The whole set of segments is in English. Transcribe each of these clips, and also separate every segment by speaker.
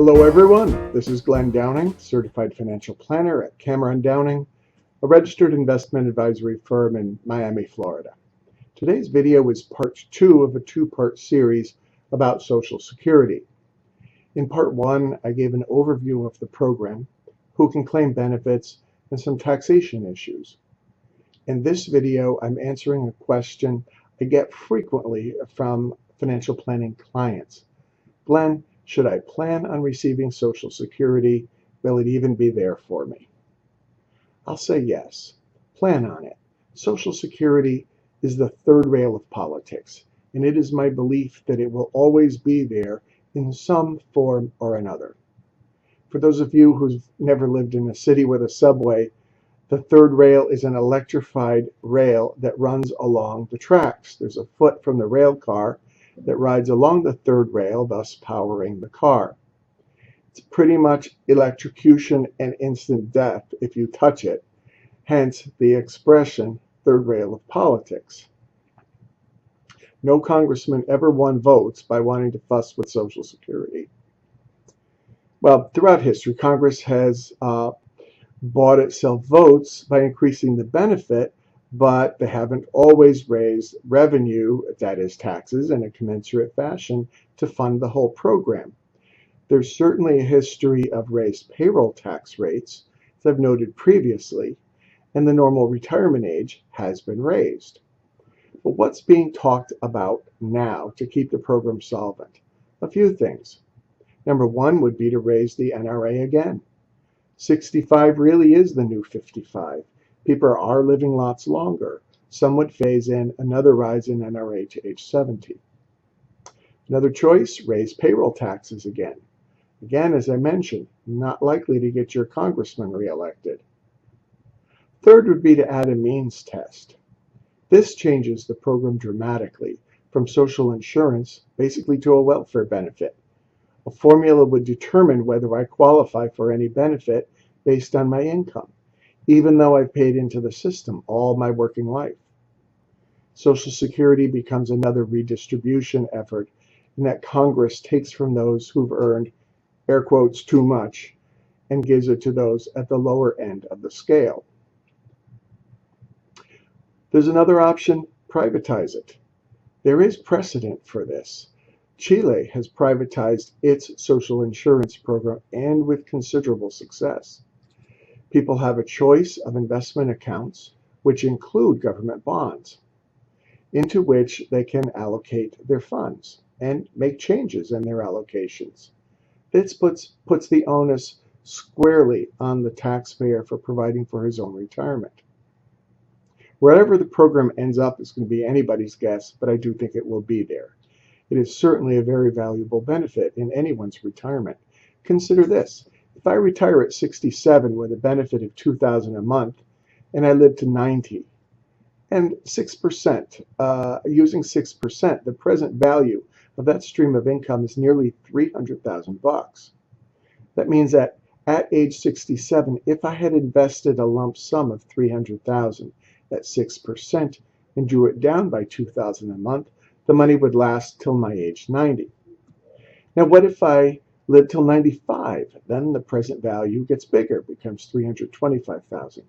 Speaker 1: Hello everyone, this is Glenn Downing, Certified Financial Planner at CameronDowning, a registered investment advisory firm in Miami, Florida. Today's video is part 2 of a two-part series about Social Security. In part 1, I gave an overview of the program, who can claim benefits, and some taxation issues. In this video, I'm answering a question I get frequently from financial planning clients. Glenn, should I plan on receiving Social Security? Will it even be there for me? I'll say yes. Plan on it. Social Security is the third rail of politics, and it is my belief that it will always be there in some form or another. For those of you who've never lived in a city with a subway, the third rail is an electrified rail that runs along the tracks. There's a foot from the rail car that rides along the third rail, thus powering the car. It's pretty much electrocution and instant death if you touch it, hence the expression third rail of politics. No congressman ever won votes by wanting to fuss with Social Security. Well, throughout history, Congress has bought itself votes by increasing the benefit, but they haven't always raised revenue, that is taxes, in a commensurate fashion to fund the whole program. There's certainly a history of raised payroll tax rates, as I've noted previously, and the normal retirement age has been raised. But what's being talked about now to keep the program solvent? A few things. Number one would be to raise the NRA again. 65 really is the new 55. People are living lots longer. Some would phase in another rise in NRA to age 70. Another choice, raise payroll taxes again. Again, as I mentioned, not likely to get your congressman reelected. Third would be to add a means test. This changes the program dramatically from social insurance basically to a welfare benefit. A formula would determine whether I qualify for any benefit based on my income, even though I've paid into the system all my working life. Social Security becomes another redistribution effort in that Congress takes from those who've earned, air quotes, too much, and gives it to those at the lower end of the scale. There's another option, privatize it. There is precedent for this. Chile has privatized its social insurance program, and with considerable success. People have a choice of investment accounts, which include government bonds, into which they can allocate their funds and make changes in their allocations. This puts the onus squarely on the taxpayer for providing for his own retirement. Wherever the program ends up is going to be anybody's guess, but I do think it will be there. It is certainly a very valuable benefit in anyone's retirement. Consider this. If I retire at 67 with a benefit of $2,000 a month, and I live to 90, and 6%, using 6%, the present value of that stream of income is nearly $300,000. That means that at age 67, if I had invested a lump sum of $300,000 at 6% and drew it down by $2,000 a month, the money would last till my age 90. Now, what if I live till 95? Then the present value gets bigger, becomes $325,000.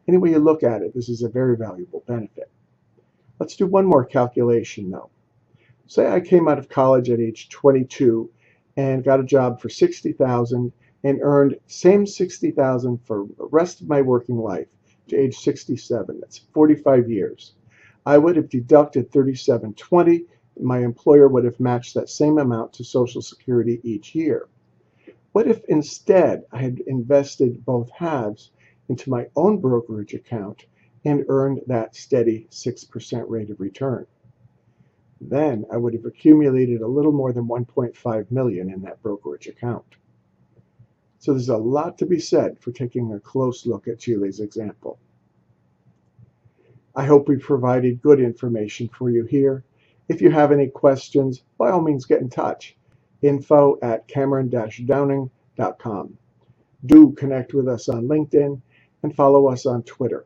Speaker 1: Any way you look at it, this is a very valuable benefit. Let's do one more calculation, though. Say I came out of college at age 22 and got a job for $60,000 and earned same $60,000 for the rest of my working life to age 67. That's 45 years. I would have deducted $37.20. My employer would have matched that same amount to Social Security each year. What if instead I had invested both halves into my own brokerage account and earned that steady 6% rate of return? Then I would have accumulated a little more than $1.5 million in that brokerage account. So there's a lot to be said for taking a close look at Chile's example. I hope we've provided good information for you here. If you have any questions, by all means get in touch. info@CameronDowning.com. Do connect with us on LinkedIn and follow us on Twitter.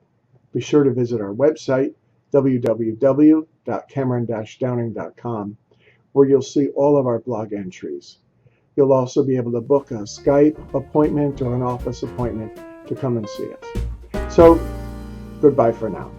Speaker 1: Be sure to visit our website, www.CameronDowning.com, where you'll see all of our blog entries. You'll also be able to book a Skype appointment or an office appointment to come and see us. So, goodbye for now.